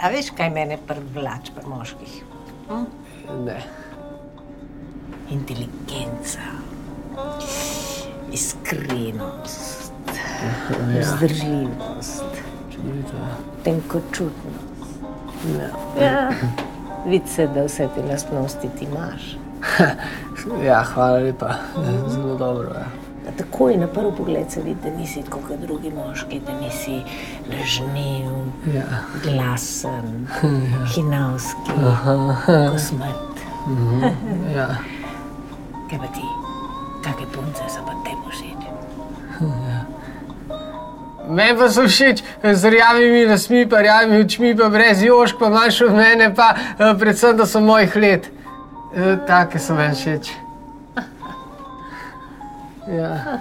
A veš, kaj mene privlači pri moških? Ne. Inteligenca, iskrenost, vzdržljivost, tenkočutnost. Ja. Vidi se, da vse te lastnosti ti imaš. Ja, hvala lepa. Zelo dobro, ja. Takoj na prvi pogled se vidi, da nisi tako kot drugi moški, da nisi lažniv, glasen, hinavski, kosmat. Ja. Kaj pa ti? Kakve punce so pa tebi všeč? Meni pa so všeč z rjavimi lasmi, pa rjavimi očmi, pa brez jožk, pa manjše od mene, pa predvsem, da so mojih let. Take so meni všeč. Ja.